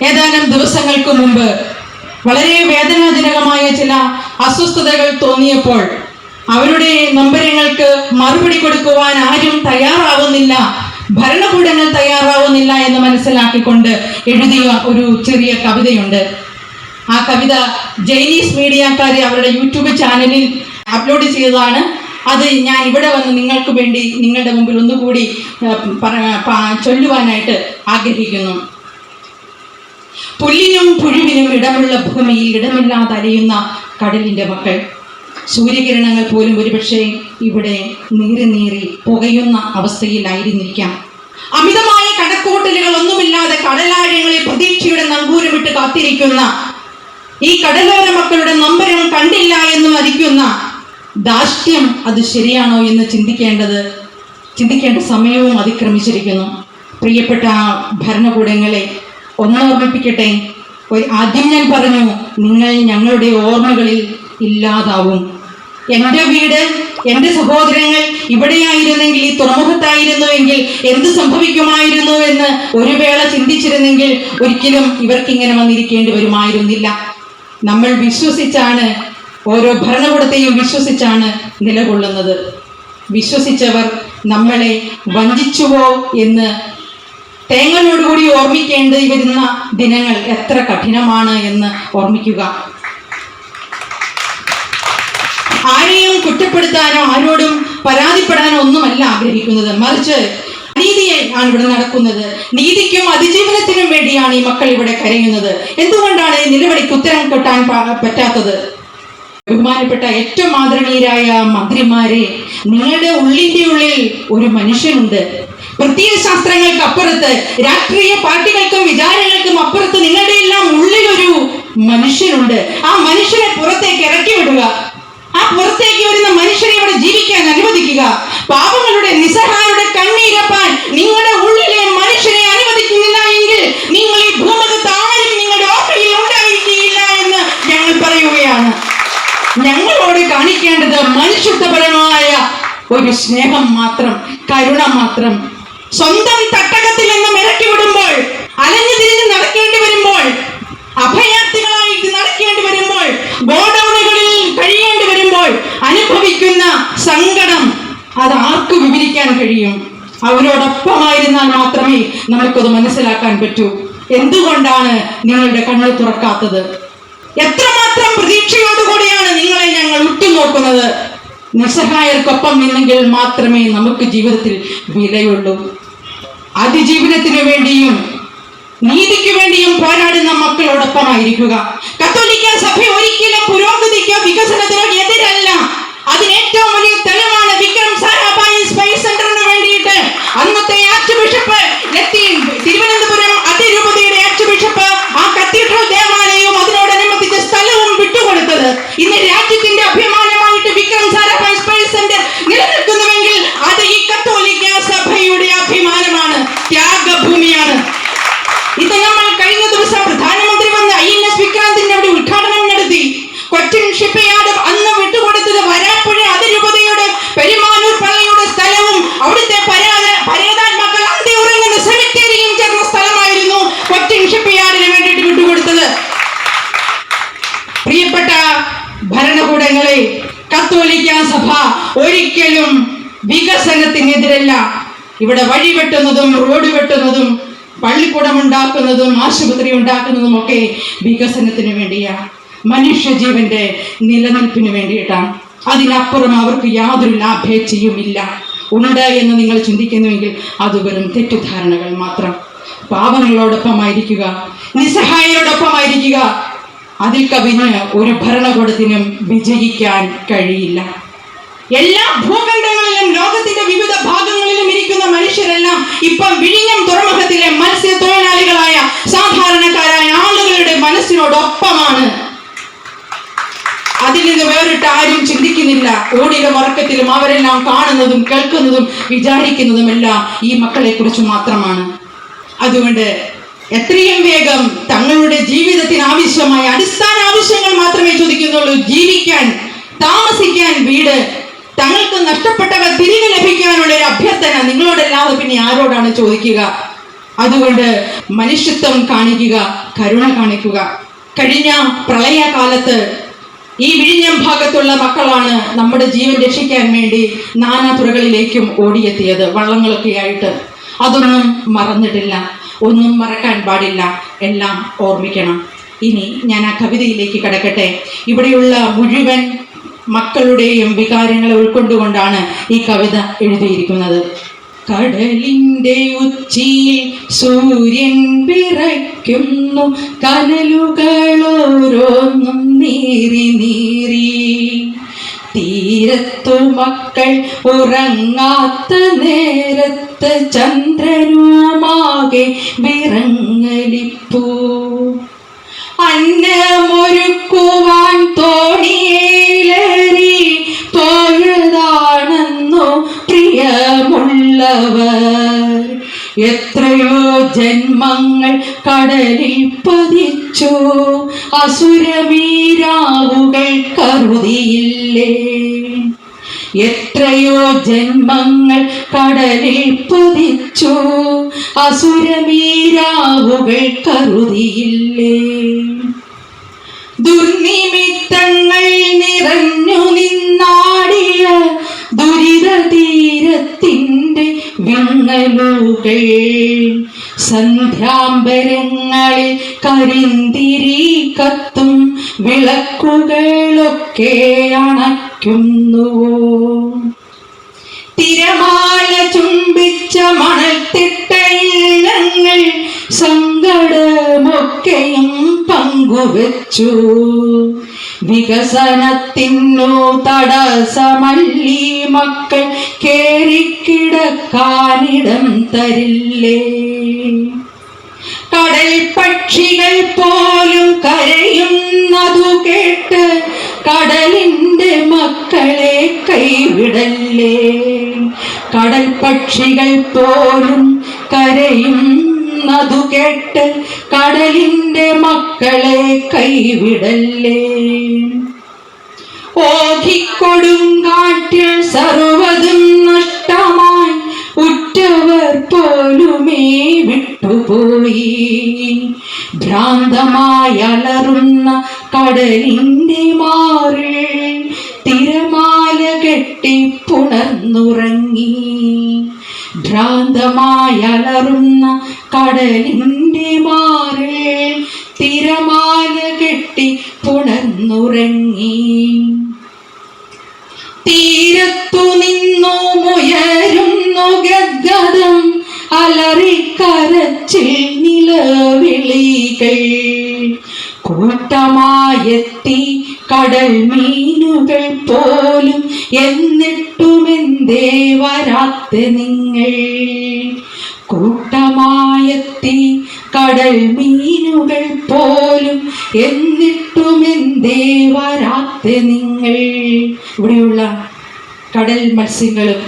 ഏതാനും ദിവസങ്ങൾക്ക് മുമ്പ് വളരെ വേദനാജനകമായ ചില അസ്വസ്ഥതകൾ തോന്നിയപ്പോൾ അവരുടെ നൊമ്പരങ്ങൾക്ക് മറുപടി കൊടുക്കുവാൻ ആരും തയ്യാറാവുന്നില്ല, ഭരണകൂടങ്ങൾ തയ്യാറാവുന്നില്ല എന്ന് മനസ്സിലാക്കിക്കൊണ്ട് എഴുതിയ ഒരു ചെറിയ കവിതയുണ്ട്. ആ കവിത ജൈനീസ് മീഡിയക്കാർ അവരുടെ യൂട്യൂബ് ചാനലിൽ അപ്ലോഡ് ചെയ്തതാണ്. അത് ഞാൻ ഇവിടെ വന്ന് നിങ്ങൾക്ക് വേണ്ടി നിങ്ങളുടെ മുമ്പിൽ ഒന്നുകൂടി ചൊല്ലുവാനായിട്ട് ആഗ്രഹിക്കുന്നു. പുല്ലിനും പുഴുവിനും ഇടമുള്ള ഭൂമിയിൽ ഇടമില്ലാതെ അലയുന്ന കടലിൻ്റെ മക്കൾ. സൂര്യകിരണങ്ങൾ പോലും ഒരുപക്ഷെ ഇവിടെ നീറി പുകയുന്ന അവസ്ഥയിലായിരുന്നിരിക്കാം. അമിതമായ കണക്കൂട്ടലുകൾ ഒന്നുമില്ലാതെ കടലാഴങ്ങളിൽ പ്രതീക്ഷയുടെ നങ്കൂരമിട്ട് കാത്തിരിക്കുന്ന ഈ കടലോര മക്കളുടെ നൊമ്പരം കണ്ടില്ല എന്ന് മരിക്കുന്ന ധാർഷ്ട്യം അത് ശരിയാണോ എന്ന് ചിന്തിക്കേണ്ട സമയവും അതിക്രമിച്ചിരിക്കുന്നു. പ്രിയപ്പെട്ട ഭരണകൂടങ്ങളെ ഓർമ്മിപ്പിക്കട്ടെ. ആദ്യം ഞാൻ പറഞ്ഞു, നിങ്ങൾ ഞങ്ങളുടെ ഓർമ്മകളിൽ ഇല്ലാതാവും. എൻ്റെ വീട്, എൻ്റെ സഹോദരങ്ങൾ ഇവിടെയായിരുന്നെങ്കിൽ, ഈ തുറമുഖത്തായിരുന്നുവെങ്കിൽ എന്ത് സംഭവിക്കുമായിരുന്നു എന്ന് ഒരു വേള ചിന്തിച്ചിരുന്നെങ്കിൽ ഒരിക്കലും ഇവർക്കിങ്ങനെ വന്നിരിക്കേണ്ടി വരുമായിരുന്നില്ല. നമ്മൾ വിശ്വസിച്ചാണ്, ഓരോ ഭരണകൂടത്തെയും വിശ്വസിച്ചാണ് നിലകൊള്ളുന്നത്. വിശ്വസിച്ചവർ നമ്മളെ വഞ്ചിച്ചുവോ എന്ന് തേങ്ങലോടുകൂടി ഓർമ്മിക്കേണ്ടി വരുന്ന ദിനങ്ങൾ എത്ര കഠിനമാണ് എന്ന് ഓർമ്മിക്കുക. ആരെയും കുറ്റപ്പെടുത്താനോ ആരോടും പരാതിപ്പെടാനോ ഒന്നുമല്ല ആഗ്രഹിക്കുന്നത്, മറിച്ച് നീതിയെ ആണ് ഇവിടെ നടക്കുന്നത്. നീതിക്കും അതിജീവനത്തിനും വേണ്ടിയാണ് ഈ മക്കൾ ഇവിടെ കരയുന്നത്. എന്തുകൊണ്ടാണ് ഈ നിലവിളിക്ക് ഉത്തരം കിട്ടാൻ പറ്റാത്തത്? ബഹുമാനപ്പെട്ട ഏറ്റവും ആദരണീയരായ മന്ത്രിമാരെ, നിങ്ങളുടെ ഉള്ളിന്റെ ഉള്ളിൽ ഒരു മനുഷ്യനുണ്ട്. പ്രത്യയ ശാസ്ത്രങ്ങൾക്ക് അപ്പുറത്ത്, രാഷ്ട്രീയ പാർട്ടികൾക്കും വിചാരങ്ങൾക്കും അപ്പുറത്ത് നിങ്ങളുടെ എല്ലാം ഉള്ളിലൊരു മനുഷ്യനുണ്ട്. ആ മനുഷ്യനെ പുറത്തേക്ക് ഇറക്കി വിടുക. ആ പുറത്തേക്ക് വരുന്ന മനുഷ്യനെ ഇവിടെ ജീവിക്കാൻ അനുവദിക്കുക. പാവങ്ങളുടെ നിസ്സഹായരുടെ കണ്ണീരപ്പാൻ നിങ്ങളുടെ ഉള്ളിലെ മനുഷ്യനെ അനുവദിക്കുന്നില്ല എങ്കിൽ നിങ്ങൾ ഈ ഭൂമുഖത്ത് ആരും നിങ്ങളുടെ ഓഫയിൽ ഉണ്ടായിരിക്കുകയില്ല എന്ന് ഞങ്ങൾ പറയുകയാണ്. ഞങ്ങളോട് കാണിക്കേണ്ടത് മനുഷ്യത്വപരമായ ഒരു സ്നേഹം മാത്രം, കരുണ മാത്രം. സ്വന്തം തട്ടകത്തിൽ നിന്നും ഇറക്കി വിടുമ്പോൾ, അലഞ്ഞു തിരിഞ്ഞ് നടക്കേണ്ടി വരുമ്പോൾ, അഭയാർത്ഥികളായിട്ട് നടക്കേണ്ടി വരുമ്പോൾ, ഗോഡൌണുകളിൽ കഴിയേണ്ടി വരുമ്പോൾ അനുഭവിക്കുന്ന സങ്കടം അത് ആർക്ക് വിവരിക്കാൻ കഴിയും? അവരോടൊപ്പമായിരുന്നാൽ മാത്രമേ നമുക്കത് മനസ്സിലാക്കാൻ പറ്റൂ. എന്തുകൊണ്ടാണ് നിങ്ങളുടെ കണ്ണ് തുറക്കാത്തത്? എത്രമാത്രം പ്രതീക്ഷയോടുകൂടിയാണ് നിങ്ങളെ ഞങ്ങൾ ഉറ്റുനോക്കുന്നത്? നിസ്സഹായർക്കൊപ്പം നിന്നെങ്കിൽ മാത്രമേ നമുക്ക് ജീവിതത്തിൽ വിലയുള്ളൂ. അതിജീവനത്തിനു വേണ്ടിയും നീതിക്ക് വേണ്ടിയും പോരാടുന്ന മക്കളോടൊപ്പമായിരിക്കുക. കത്തോലിക്ക സഭ ഒരിക്കലും പുരോഗതിക്കോ വികസനത്തിനോ എതിരല്ല. അതിന് ഏറ്റവും വലിയ തെളിവാണ് വിക്രം സാരാഭായി സ്പേസ് സെന്ററിന് വേണ്ടിയിട്ട് അന്നത്തെ ആർച്ച് ബിഷപ്പ് തിരുവനന്തപുരം അതിരൂപതയുടെ ആർച്ച് ബിഷപ്പ് ആ കത്തീഡ്രൽ ദേവാലയവും അതിനോടനുബന്ധിച്ച സ്ഥലവും വിട്ടുകൊടുത്തത്. ഇന്ന് രാജ്യത്തിന്റെ അഭിമാനമായിട്ട് വിക്രം സാരാഭായി സ്പേസ് സെന്റർ നിലനിൽക്കുന്നുവെങ്കിൽ അത് ഈ കത്തോലിക്ക സഭയുടെ അഭിമാനമാണ്, ത്യാഗഭൂമിയാണ്. ഇത് നമ്മൾ കഴിഞ്ഞ ദിവസം പ്രധാനമന്ത്രി വന്ന് INS വിക്രാന്തിന്റെ അവിടെ ഉദ്ഘാടനം നടത്തി. കൊച്ചിൻ ഷിപ്പ്യാർഡ് അന്ന് വിട്ടുകൊടുത്തത് വരാപ്പുഴ അതിരൂപതയുടെ പെരുമാനൂർ പള്ളിയുടെ സ്ഥലവും അവിടുത്തെ പരേതാത്മാക്കൾ അന്തി ഉറങ്ങുന്ന സെമിത്തേരിയും ചേർന്ന സ്ഥലമായിരുന്നു കൊച്ചിൻ ഷിപ്പ്യാർഡിന് വേണ്ടിയിട്ട് വിട്ടുകൊടുത്തത്. പ്രിയപ്പെട്ട ഭരണകൂടങ്ങളെ, കത്തോലിക്ക സഭ ഒരിക്കലും വികസനത്തിനെതിരല്ല. ഇവിടെ വഴി വെട്ടുന്നതും റോഡ് വെട്ടുന്നതും പള്ളിക്കൂടം ഉണ്ടാക്കുന്നതും ആശുപത്രി ഉണ്ടാക്കുന്നതും ഒക്കെ വികസനത്തിന് വേണ്ടിയാണ്, മനുഷ്യജീവന്റെ നിലനിൽപ്പിന് വേണ്ടിയിട്ടാണ്. അതിനപ്പുറം അവർക്ക് യാതൊരു ലാഭേച്ഛയുമില്ല. ഉണ്ട് എന്ന് നിങ്ങൾ ചിന്തിക്കുന്നുവെങ്കിൽ അത് വെറും തെറ്റിദ്ധാരണകൾ മാത്രം. പാവങ്ങളോടൊപ്പമായിരിക്കുക, നിസ്സഹായരോടൊപ്പമായിരിക്കുക. അതിൽ കവിഞ്ഞ് ഒരു ഭരണകൂടത്തിനും വിജയിക്കാൻ കഴിയില്ല. എല്ലാ ഭൂഖണ്ഡങ്ങളിലും ലോകത്തിന്റെ വിവിധ ഭാഗങ്ങളിലും ഇരിക്കുന്ന മനുഷ്യരെല്ലാം ഇപ്പം വിഴിഞ്ഞം തുറമുഖത്തിലെ മത്സ്യത്തൊഴിലാളികളായ സാധാരണക്കാരായ ആളുകളുടെ മനസ്സിനോടൊപ്പമാണ്. അതിൽ നിന്ന് വേറിട്ട് ആരും ചിന്തിക്കുന്നില്ല. ഓടിലും ഉറക്കത്തിലും അവരെല്ലാം കാണുന്നതും കേൾക്കുന്നതും വിചാരിക്കുന്നതുമെല്ലാം ഈ മക്കളെ കുറിച്ച് മാത്രമാണ്. അതുകൊണ്ട് എത്രയും വേഗം തങ്ങളുടെ ജീവിതത്തിന് ആവശ്യമായ അടിസ്ഥാന ആവശ്യങ്ങൾ മാത്രമേ ചോദിക്കുന്നുള്ളൂ. ജീവിക്കാൻ, താമസിക്കാൻ വീട്, തങ്ങൾക്ക് നഷ്ടപ്പെട്ടവ തിരികെ ലഭിക്കാനുള്ള ഒരു അഭ്യർത്ഥന നിങ്ങളോടല്ലാതെ പിന്നെ ആരോടാണ് ചോദിക്കുക? അതുകൊണ്ട് മനുഷ്യത്വം കാണിക്കുക, കരുണ കാണിക്കുക. കഴിഞ്ഞ പ്രളയകാലത്ത് ഈ വിഴിഞ്ഞം ഭാഗത്തുള്ള മക്കളാണ് നമ്മുടെ ജീവൻ രക്ഷിക്കാൻ വേണ്ടി നാനാ തുറകളിലേക്കും ഓടിയെത്തിയത്, വള്ളങ്ങളൊക്കെ ആയിട്ട്. അതൊന്നും മറന്നിട്ടില്ല, ഒന്നും മറക്കാൻ പാടില്ല, എല്ലാം ഓർമ്മിക്കണം. ഇനി ഞാൻ ആ കവിതയിലേക്ക് കടക്കട്ടെ. ഇവിടെയുള്ള മുഴുവൻ മക്കളുടെയും വികാരങ്ങളെ ഉൾക്കൊണ്ടുകൊണ്ടാണ് ഈ കവിത എഴുതിയിരിക്കുന്നത്. കടലിൻ്റെ ഉച്ചിയിൽ സൂര്യൻ വിറയ്ക്കുന്നു, കനലുകളോരോന്നും നീറി നീറി. തീരത്തു മക്കൾ ഉറങ്ങാത്ത നേരത്ത് ചന്ദ്രനുമാകെ വിറങ്ങലിപ്പൂ. അന്നമൊരുക്കുവാൻ തോണിയേലേറി പോയതാണെന്നോ പ്രിയമുള്ളവർ. എത്രയോ ജന്മങ്ങൾ കടലിൽ പതിച്ചു, അസുരമീരാവുകൾ കരുതിയില്ലേ. എത്രയോ ജന്മങ്ങൾ കടലിൽ പതിച്ചു, അസുരമീരാവുകൾ കരുതിയില്ലേ. ദുർനിമിത്തങ്ങൾ നിറഞ്ഞു നിന്നാടിയ ദുരിത തീരത്തിൻ്റെ വിങ്ങലുകൾ. സന്ധ്യാംബരങ്ങളിൽ കരിന്തിരി കത്തും വിളക്കുകളൊക്കെ അണയ്ക്കുന്നുവോ. തിരമാല ചുംബിച്ച മണൽത്തിട്ടയിൽ ഞങ്ങൾ സങ്കടമൊക്കെയും പങ്കുവച്ചു. വികസനത്തിനു തടസ്സമല്ലീ മക്കൾ കേറിക്കിടക്കാനിടം തരില്ലേ. കടൽ പക്ഷികൾ പോലും കരയുന്നതു കേട്ട് കടലിൻ്റെ മക്കളെ കൈവിടല്ലേ. കടൽ പക്ഷികൾ പോലും കരയുന്നതു കേട്ട് കടലിൻ്റെ മക്കളെ കൈവിടല്ലേ. ഓഖിക്കൊടുങ്കാറ്റിൽ സർവ്വതും നഷ്ടമായി ഉറ്റവർ പോലുമേ വിട്ടുപോയി. ഭ്രാന്തമായി അലറുന്ന കടലിൻ്റെ മാറിൽ തിരമാല കെട്ടി പുണർന്നുറങ്ങി. ഭ്രാന്തമായി അലറുന്ന കടലിൻ്റെ മാറിൽ തിരമാല കെട്ടി പുണർന്നുറങ്ങി. തീരത്തു നിന്നു മുയരുന്നു ഗദ്ഗദം അലറിക്കരച്ചിൽ നിലവിളികൾ. കൂട്ടമായെത്തി കടൽ മീനുകൾ പോലും, എന്നിട്ടുമെന്തേ വരാത്ത നിങ്ങൾ. കൂട്ടമായെത്തി കടൽ മീനുകൾ പോലും, എന്നിട്ടുമെന്തേ വരാത്ത നിങ്ങൾ. ഇവിടെയുള്ള കടൽ മത്സ്യങ്ങളും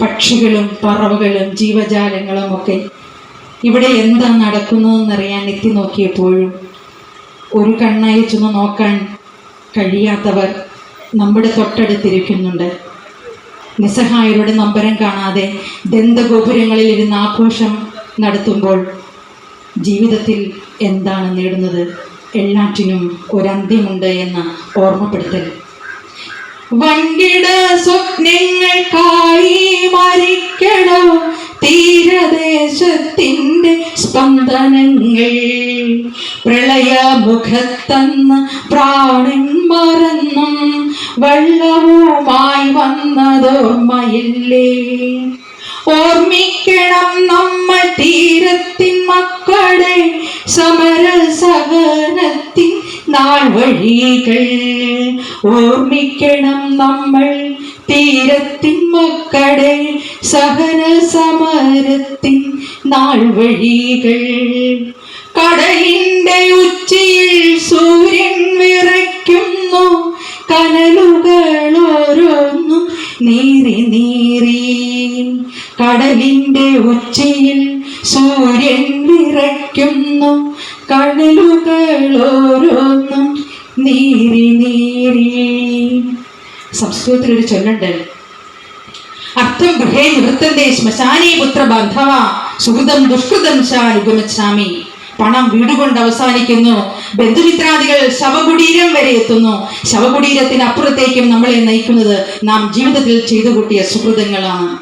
പക്ഷികളും പറവകളും ജീവജാലങ്ങളും ഒക്കെ ഇവിടെ എന്താ നടക്കുന്നതെന്നറിയാൻ എത്തി നോക്കിയപ്പോഴും ഒരു കണ്ണയച്ചൊന്ന് നോക്കാൻ കഴിയാത്തവർ നമ്മുടെ തൊട്ടടുത്തിരിക്കുന്നുണ്ട്. നിസ്സഹായരുടെ നമ്പരം കാണാതെ ദന്തഗോപുരങ്ങളിൽ ഇരുന്ന് ആഘോഷം നടത്തുമ്പോൾ ജീവിതത്തിൽ എന്താണ് നേടുന്നത്? എല്ലാറ്റിനും ഒരന്ത്യമുണ്ട് എന്ന ഓർമ്മപ്പെടുത്തൽ. വൻകിട സ്വപ്നങ്ങൾക്കായി മരിക്കണോ തീരദേശത്തിൻ്റെ സ്പന്ദനങ്ങൾ. പ്രളയമുഖത്തന്ന് പ്രാണൻ മറന്നും വെള്ളവുമായി വന്നതോർമ്മയില്ലേ. ഓർമ്മിക്കണം നമ്മൾ തീരത്തിൻ മക്കളെ, സമരസഹനത്തിൻ നാൾ വഴികൾ. ഓർമ്മിക്കണം നമ്മൾ തീരത്തിൻ മക്കളെ, സഹന സമരത്തിൻ നാൾ വഴികൾ. കടലിൻ്റെ ഉച്ചിയിൽ സൂര്യൻ വിറയ്ക്കുന്നു, കനലുകൾ ഓരോന്നും നീറി നീറി. കടലിൻ്റെ ഉച്ചിയിൽ സൂര്യൻ വിറയ്ക്കുന്നു, കടലുകൾ ഓരോന്നും നീറി നീറി. സംസ്കൃതത്തിലൊരു ചൊല്ലുണ്ട്, അർത്ഥം ഗൃഹേ നിവൃത്തന്തേ ശ്മശാനേ പുത്ര ബാന്ധവ സുഹൃതം ദുഷ്കൃതം ച അനുഗമിച്ചാമി. പണം വീടുകൊണ്ട് അവസാനിക്കുന്നു, ബന്ധുമിത്രാദികൾ ശവകുടീരം വരെ എത്തുന്നു. ശവകുടീരത്തിന് അപ്പുറത്തേക്കും നമ്മളെ നയിക്കുന്നത് നാം ജീവിതത്തിൽ ചെയ്തു കൂട്ടിയ സുഹൃതങ്ങളാണ്.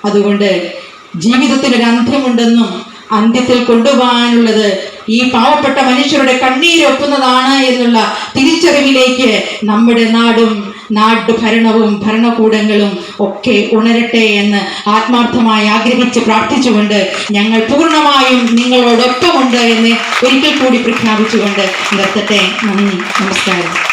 അതുകൊണ്ട് ജീവിതത്തിനൊരു അന്ത്യമുണ്ടെന്നും അന്ത്യത്തിൽ കൊണ്ടുപോകാനുള്ളത് ഈ പാവപ്പെട്ട മനുഷ്യരുടെ കണ്ണീരൊപ്പുന്നതാണ് എന്നുള്ള തിരിച്ചറിവിലേക്ക് നമ്മുടെ നാടും ഭരണവും ഭരണകൂടങ്ങളും ഒക്കെ ഉണരട്ടെ എന്ന് ആത്മാർത്ഥമായി ആഗ്രഹിച്ച് പ്രാർത്ഥിച്ചുകൊണ്ട് ഞങ്ങൾ പൂർണ്ണമായും നിങ്ങളോടൊപ്പമുണ്ട് എന്ന് ഒരിക്കൽ കൂടി പ്രഖ്യാപിച്ചുകൊണ്ട് നിർത്തട്ടെ. നന്ദി, നമസ്കാരം.